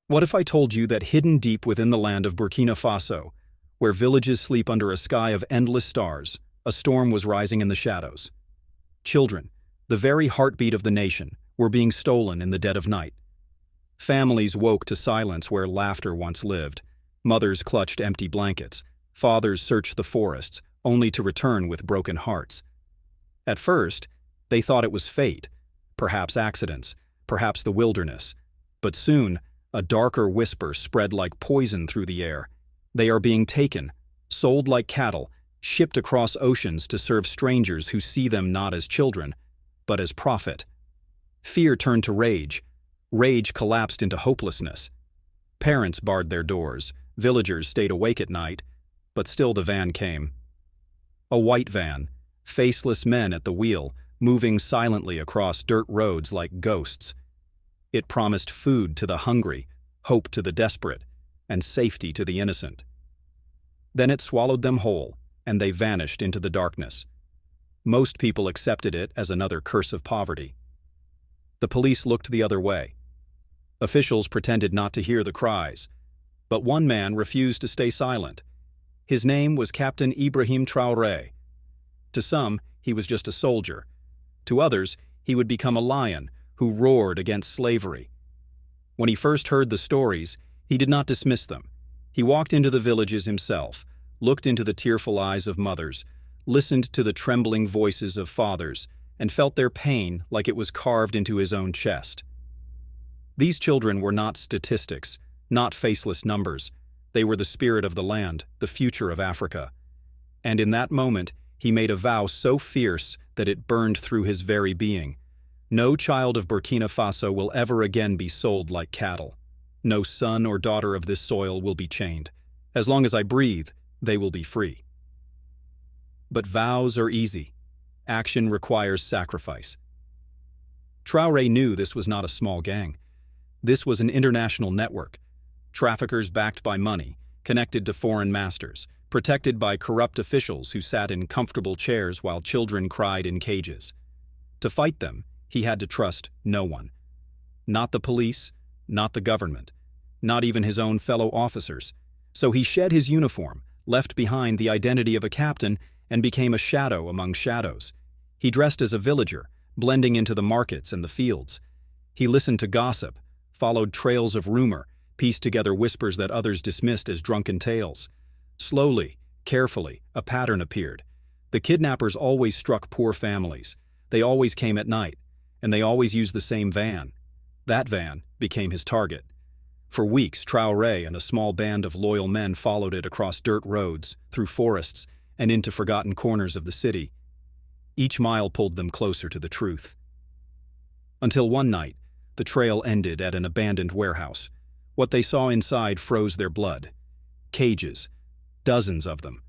What if I told you that hidden deep within the land of Burkina Faso, where villages sleep under a sky of endless stars, a storm was rising in the shadows? Children, the very heartbeat of the nation, were being stolen in the dead of night. Families woke to silence where laughter once lived. Mothers clutched empty blankets. Fathers searched the forests, only to return with broken hearts. At first, they thought it was fate, perhaps accidents, perhaps the wilderness. But soon, a darker whisper spread like poison through the air. They are being taken, sold like cattle, shipped across oceans to serve strangers who see them not as children, but as profit. Fear turned to rage. Rage collapsed into hopelessness. Parents barred their doors. Villagers stayed awake at night, but still the van came. A white van, faceless men at the wheel, moving silently across dirt roads like ghosts. It promised food to the hungry, hope to the desperate, and safety to the innocent. Then it swallowed them whole, and they vanished into the darkness. Most people accepted it as another curse of poverty. The police looked the other way. Officials pretended not to hear the cries, but one man refused to stay silent. His name was Captain Ibrahim Traoré. To some, he was just a soldier. To others, he would become a lion who roared against slavery. When he first heard the stories, he did not dismiss them. He walked into the villages himself, looked into the tearful eyes of mothers, listened to the trembling voices of fathers, and felt their pain like it was carved into his own chest. These children were not statistics, not faceless numbers. They were the spirit of the land, the future of Africa. And in that moment, he made a vow so fierce that it burned through his very being. No child of Burkina Faso will ever again be sold like cattle. No son or daughter of this soil will be chained. As long as I breathe, they will be free. But vows are easy. Action requires sacrifice. Traore knew this was not a small gang. This was an international network. Traffickers backed by money, connected to foreign masters, protected by corrupt officials who sat in comfortable chairs while children cried in cages. To fight them, he had to trust no one. Not the police, not the government, not even his own fellow officers. So he shed his uniform, left behind the identity of a captain, and became a shadow among shadows. He dressed as a villager, blending into the markets and the fields. He listened to gossip, followed trails of rumor, pieced together whispers that others dismissed as drunken tales. Slowly, carefully, a pattern appeared. The kidnappers always struck poor families. They always came at night, and they always used the same van. That van became his target. For weeks, Traoré and a small band of loyal men followed it across dirt roads, through forests, and into forgotten corners of the city. Each mile pulled them closer to the truth. Until one night, the trail ended at an abandoned warehouse. What they saw inside froze their blood. Cages, dozens of them.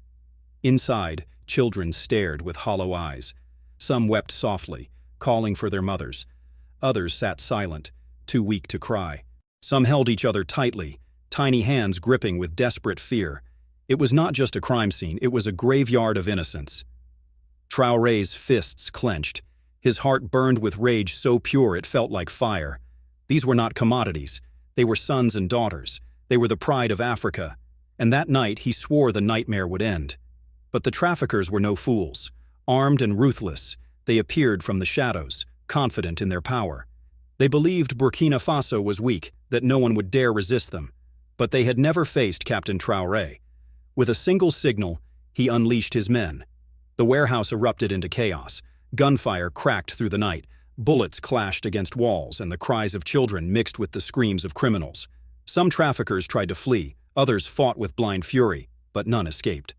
Inside, children stared with hollow eyes. Some wept softly, calling for their mothers. Others sat silent, too weak to cry. Some held each other tightly, tiny hands gripping with desperate fear. It was not just a crime scene, it was a graveyard of innocence. Traoré's fists clenched. His heart burned with rage so pure it felt like fire. These were not commodities. They were sons and daughters. They were the pride of Africa. And that night he swore the nightmare would end. But the traffickers were no fools. Armed and ruthless, they appeared from the shadows, confident in their power. They believed Burkina Faso was weak, that no one would dare resist them. But they had never faced Captain Traoré. With a single signal, he unleashed his men. The warehouse erupted into chaos. Gunfire cracked through the night. Bullets clashed against walls, and the cries of children mixed with the screams of criminals. Some traffickers tried to flee, others fought with blind fury, but none escaped.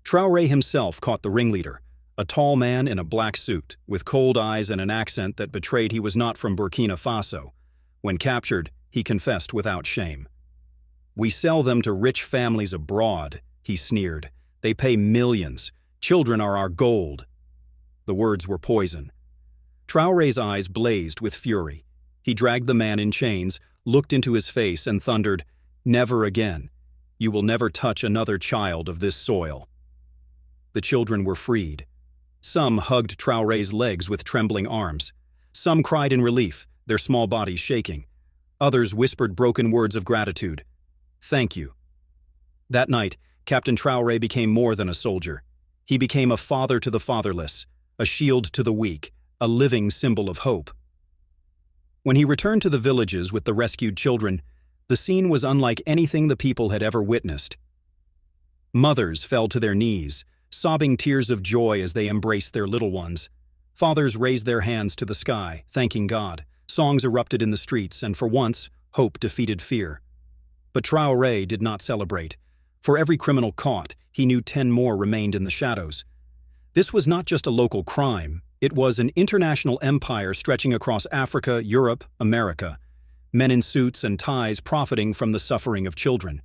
Traoré himself caught the ringleader, a tall man in a black suit, with cold eyes and an accent that betrayed he was not from Burkina Faso. When captured, he confessed without shame. "We sell them to rich families abroad," he sneered. "They pay millions. Children are our gold." The words were poison. Traoré's eyes blazed with fury. He dragged the man in chains, looked into his face, and thundered, "Never again. You will never touch another child of this soil." The children were freed. Some hugged Traoré's legs with trembling arms. Some cried in relief, their small bodies shaking. Others whispered broken words of gratitude. Thank you. That night, Captain Traore became more than a soldier. He became a father to the fatherless, a shield to the weak, a living symbol of hope. When he returned to the villages with the rescued children, the scene was unlike anything the people had ever witnessed. Mothers fell to their knees, sobbing tears of joy as they embraced their little ones. Fathers raised their hands to the sky, thanking God. Songs erupted in the streets, and for once, hope defeated fear. But Traoré did not celebrate. For every criminal caught, he knew 10 more remained in the shadows. This was not just a local crime, it was an international empire stretching across Africa, Europe, America. Men in suits and ties profiting from the suffering of children.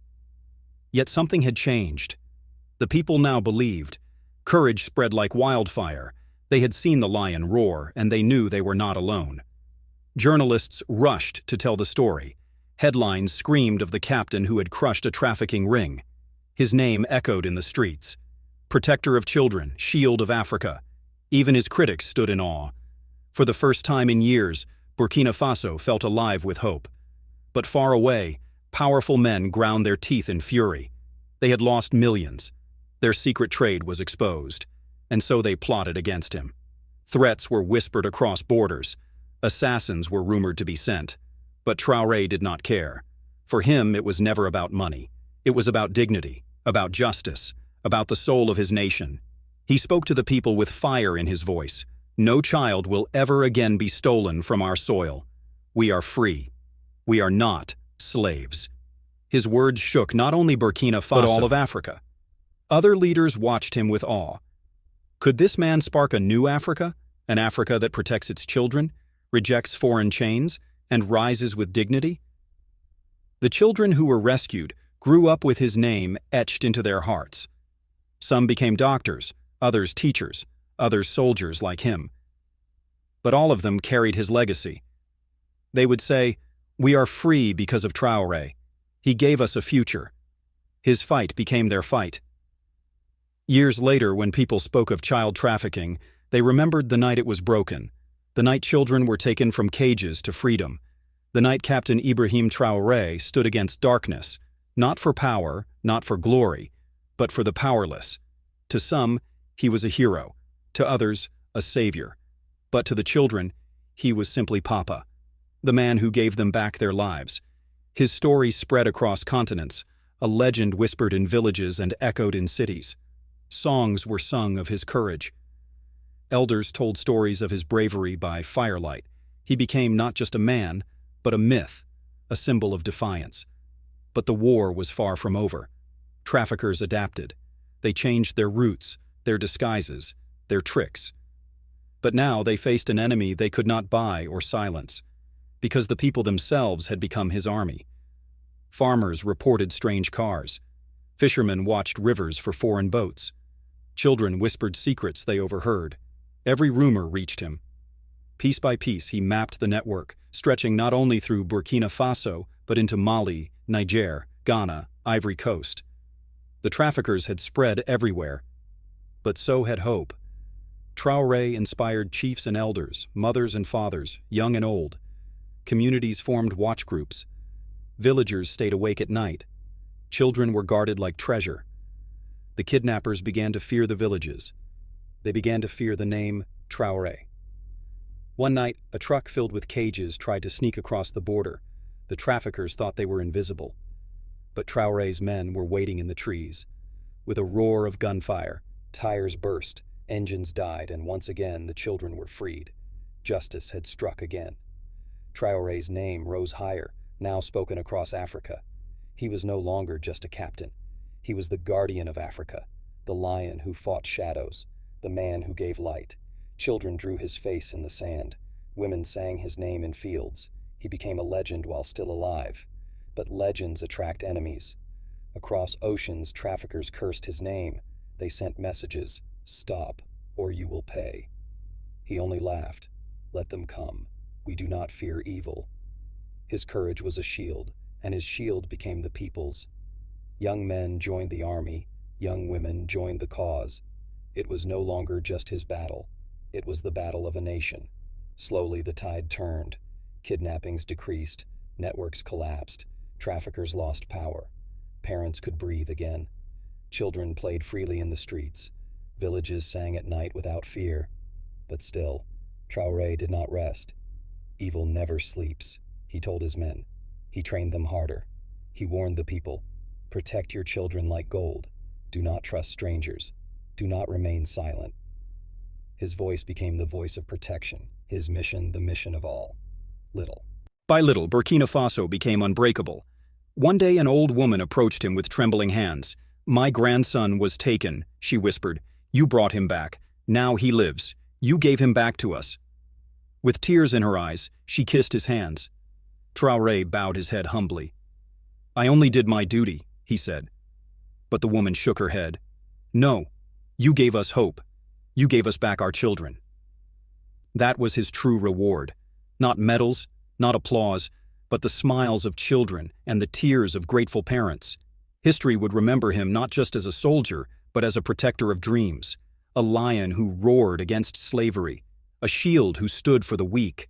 Yet something had changed. The people now believed. Courage spread like wildfire. They had seen the lion roar, and they knew they were not alone. Journalists rushed to tell the story. Headlines screamed of the captain who had crushed a trafficking ring. His name echoed in the streets. Protector of children, shield of Africa. Even his critics stood in awe. For the first time in years, Burkina Faso felt alive with hope. But far away, powerful men ground their teeth in fury. They had lost millions. Their secret trade was exposed, and so they plotted against him. Threats were whispered across borders. Assassins were rumored to be sent. But Traoré did not care. For him, it was never about money. It was about dignity, about justice, about the soul of his nation. He spoke to the people with fire in his voice. No child will ever again be stolen from our soil. We are free. We are not slaves. His words shook not only Burkina Faso, but all of Africa. Other leaders watched him with awe. Could this man spark a new Africa? An Africa that protects its children, rejects foreign chains, and rises with dignity? The children who were rescued grew up with his name etched into their hearts. Some became doctors, others teachers, others soldiers like him. But all of them carried his legacy. They would say, "We are free because of Traoré. He gave us a future." His fight became their fight. Years later, when people spoke of child trafficking, they remembered the night it was broken, the night children were taken from cages to freedom, the night Captain Ibrahim Traoré stood against darkness, not for power, not for glory, but for the powerless. To some, he was a hero, to others, a savior. But to the children, he was simply Papa, the man who gave them back their lives. His story spread across continents, a legend whispered in villages and echoed in cities. Songs were sung of his courage. Elders told stories of his bravery by firelight. He became not just a man, but a myth, a symbol of defiance. But the war was far from over. Traffickers adapted. They changed their routes, their disguises, their tricks. But now they faced an enemy they could not buy or silence, because the people themselves had become his army. Farmers reported strange cars. Fishermen watched rivers for foreign boats. Children whispered secrets they overheard. Every rumor reached him. Piece by piece, he mapped the network, stretching not only through Burkina Faso, but into Mali, Niger, Ghana, Ivory Coast. The traffickers had spread everywhere. But so had hope. Traoré inspired chiefs and elders, mothers and fathers, young and old. Communities formed watch groups. Villagers stayed awake at night. Children were guarded like treasure. The kidnappers began to fear the villages. They began to fear the name Traoré. One night, a truck filled with cages tried to sneak across the border. The traffickers thought they were invisible. But Traoré's men were waiting in the trees. With a roar of gunfire, tires burst, engines died, and once again the children were freed. Justice had struck again. Traoré's name rose higher, now spoken across Africa. He was no longer just a captain. He was the guardian of Africa, the lion who fought shadows, the man who gave light. Children drew his face in the sand. Women sang his name in fields. He became a legend while still alive. But legends attract enemies. Across oceans, traffickers cursed his name. They sent messages, "Stop, or you will pay." He only laughed. "Let them come. We do not fear evil." His courage was a shield, and his shield became the people's. Young men joined the army. Young women joined the cause. It was no longer just his battle. It was the battle of a nation. Slowly the tide turned. Kidnappings decreased. Networks collapsed. Traffickers lost power. Parents could breathe again. Children played freely in the streets. Villages sang at night without fear. But still, Traore did not rest. Evil never sleeps, he told his men. He trained them harder. He warned the people, protect your children like gold. Do not trust strangers. Do not remain silent. His voice became the voice of protection, his mission the mission of all. Little by little, Burkina Faso became unbreakable. One day an old woman approached him with trembling hands. My grandson was taken, she whispered. You brought him back. Now he lives. You gave him back to us. With tears in her eyes, she kissed his hands. Traore bowed his head humbly. I only did my duty, he said. But the woman shook her head. No, you gave us hope. You gave us back our children. That was his true reward. Not medals, not applause, but the smiles of children and the tears of grateful parents. History would remember him not just as a soldier, but as a protector of dreams, a lion who roared against slavery, a shield who stood for the weak.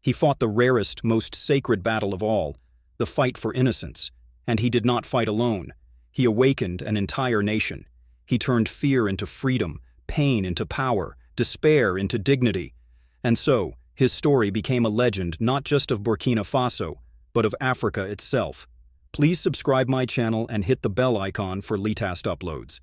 He fought the rarest, most sacred battle of all, the fight for innocence, and he did not fight alone. He awakened an entire nation. He turned fear into freedom, pain into power, despair into dignity. And so, his story became a legend not just of Burkina Faso, but of Africa itself. Please subscribe my channel and hit the bell icon for latest uploads.